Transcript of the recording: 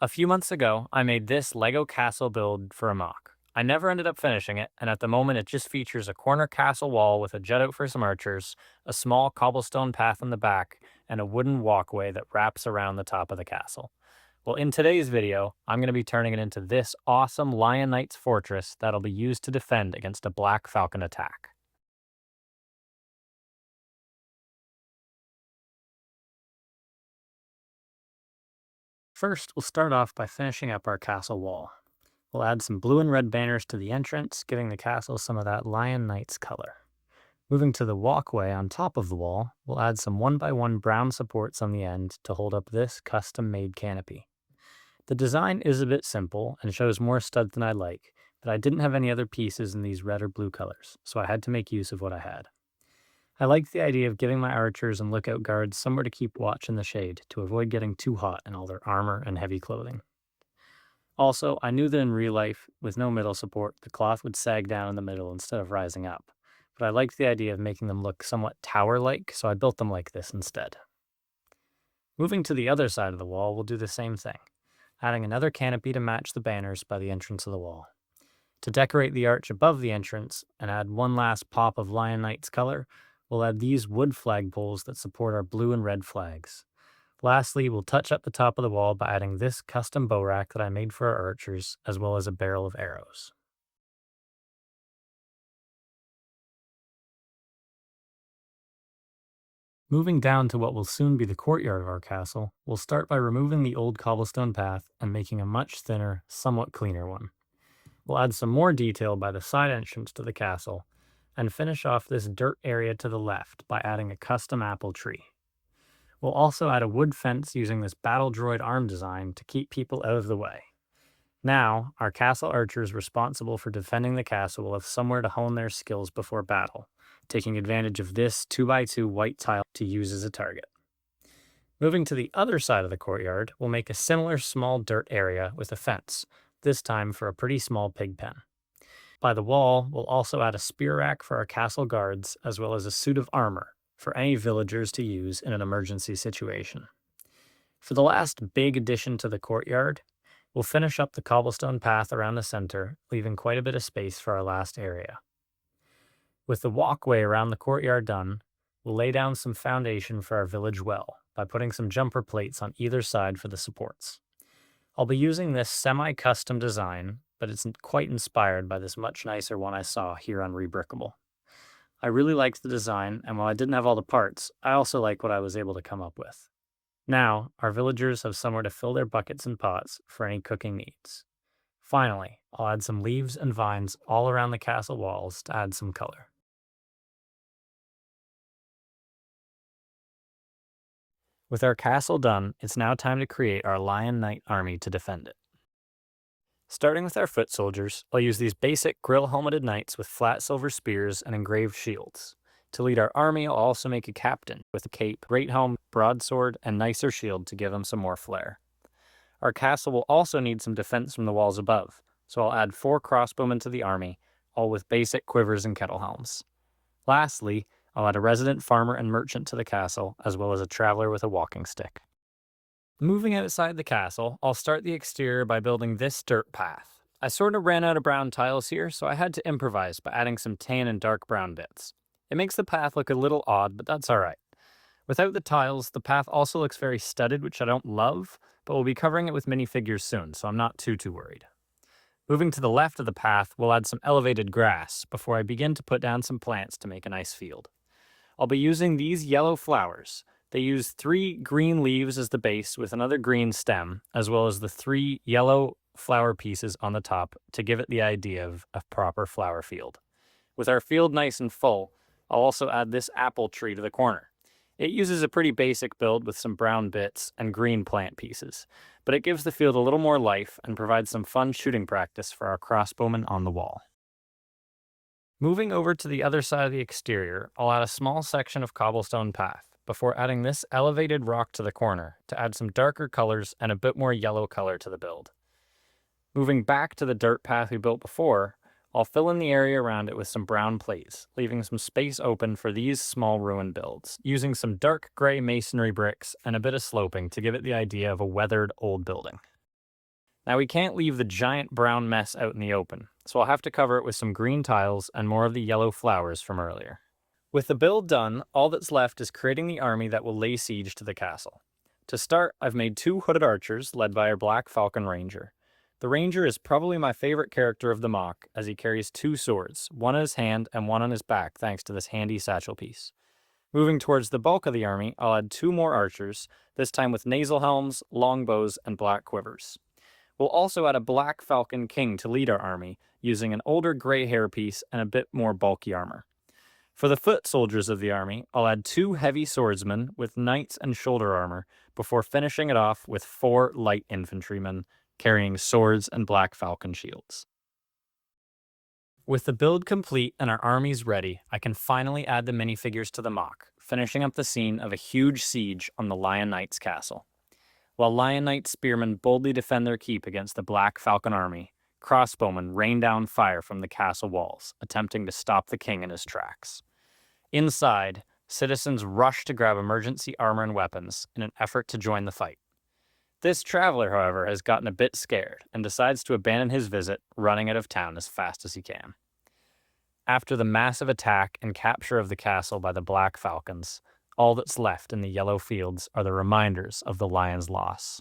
A few months ago, I made this Lego castle build for a mock. I never ended up finishing it, and at the moment it just features a corner castle wall with a jut out for some archers, a small cobblestone path in the back, and a wooden walkway that wraps around the top of the castle. Well, in today's video, I'm going to be turning it into this awesome Lion Knight's fortress that'll be used to defend against a Black Falcon attack. First, we'll start off by finishing up our castle wall. We'll add some blue and red banners to the entrance, giving the castle some of that Lion Knight's color. Moving to the walkway on top of the wall, we'll add some 1x1 brown supports on the end to hold up this custom-made canopy. The design is a bit simple and shows more stud than I like, but I didn't have any other pieces in these red or blue colors, so I had to make use of what I had. I liked the idea of giving my archers and lookout guards somewhere to keep watch in the shade to avoid getting too hot in all their armor and heavy clothing. Also, I knew that in real life, with no middle support, the cloth would sag down in the middle instead of rising up, but I liked the idea of making them look somewhat tower-like, so I built them like this instead. Moving to the other side of the wall, we'll do the same thing, adding another canopy to match the banners by the entrance of the wall. To decorate the arch above the entrance and add one last pop of Lion Knight's color, we'll add these wood flagpoles that support our blue and red flags. Lastly, we'll touch up the top of the wall by adding this custom bow rack that I made for our archers, as well as a barrel of arrows. Moving down to what will soon be the courtyard of our castle, we'll start by removing the old cobblestone path and making a much thinner, somewhat cleaner one. We'll add some more detail by the side entrance to the castle, and finish off this dirt area to the left by adding a custom apple tree. We'll also add a wood fence using this battle droid arm design to keep people out of the way. Now, our castle archers responsible for defending the castle will have somewhere to hone their skills before battle, taking advantage of this 2x2 white tile to use as a target. Moving to the other side of the courtyard, we'll make a similar small dirt area with a fence, this time for a pretty small pig pen. By the wall, we'll also add a spear rack for our castle guards, as well as a suit of armor for any villagers to use in an emergency situation. For the last big addition to the courtyard, we'll finish up the cobblestone path around the center, leaving quite a bit of space for our last area. With the walkway around the courtyard done, we'll lay down some foundation for our village well by putting some jumper plates on either side for the supports. I'll be using this semi-custom design, but it's quite inspired by this much nicer one I saw here on Rebrickable. I really liked the design, and while I didn't have all the parts, I also like what I was able to come up with. Now, our villagers have somewhere to fill their buckets and pots for any cooking needs. Finally, I'll add some leaves and vines all around the castle walls to add some color. With our castle done, it's now time to create our Lion Knight army to defend it. Starting with our foot soldiers, I'll use these basic grill-helmeted knights with flat silver spears and engraved shields. To lead our army, I'll also make a captain with a cape, great helm, broadsword, and nicer shield to give him some more flair. Our castle will also need some defense from the walls above, so I'll add 4 crossbowmen to the army, all with basic quivers and kettle helms. Lastly, I'll add a resident farmer and merchant to the castle, as well as a traveler with a walking stick. Moving outside the castle, I'll start the exterior by building this dirt path. I sort of ran out of brown tiles here, so I had to improvise by adding some tan and dark brown bits. It makes the path look a little odd, but that's alright. Without the tiles, the path also looks very studded, which I don't love, but we'll be covering it with minifigures soon, so I'm not too worried. Moving to the left of the path, we'll add some elevated grass before I begin to put down some plants to make a nice field. I'll be using these yellow flowers. They use 3 green leaves as the base with another green stem, as well as the 3 yellow flower pieces on the top to give it the idea of a proper flower field. With our field nice and full, I'll also add this apple tree to the corner. It uses a pretty basic build with some brown bits and green plant pieces, but it gives the field a little more life and provides some fun shooting practice for our crossbowmen on the wall. Moving over to the other side of the exterior, I'll add a small section of cobblestone path, before adding this elevated rock to the corner to add some darker colors and a bit more yellow color to the build. Moving back to the dirt path we built before, I'll fill in the area around it with some brown plates, leaving some space open for these small ruin builds, using some dark gray masonry bricks and a bit of sloping to give it the idea of a weathered old building. Now we can't leave the giant brown mess out in the open, so I'll have to cover it with some green tiles and more of the yellow flowers from earlier. With the build done, all that's left is creating the army that will lay siege to the castle. To start, I've made 2 hooded archers led by our black Falcon Ranger. The Ranger is probably my favorite character of the MOC, as he carries 2 swords, one in his hand and one on his back thanks to this handy satchel piece. Moving towards the bulk of the army, I'll add 2 more archers, this time with nasal helms, longbows, and black quivers. We'll also add a black Falcon King to lead our army, using an older gray hairpiece and a bit more bulky armor. For the foot soldiers of the army, I'll add 2 heavy swordsmen with knights and shoulder armor, before finishing it off with 4 light infantrymen carrying swords and black falcon shields. With the build complete and our armies ready, I can finally add the minifigures to the MOC, finishing up the scene of a huge siege on the Lion Knight's castle. While Lion Knight spearmen boldly defend their keep against the Black Falcon army, crossbowmen rain down fire from the castle walls, attempting to stop the king in his tracks. Inside, citizens rush to grab emergency armor and weapons in an effort to join the fight. This traveler, however, has gotten a bit scared and decides to abandon his visit, running out of town as fast as he can. After the massive attack and capture of the castle by the Black Falcons, all that's left in the yellow fields are the reminders of the lion's loss.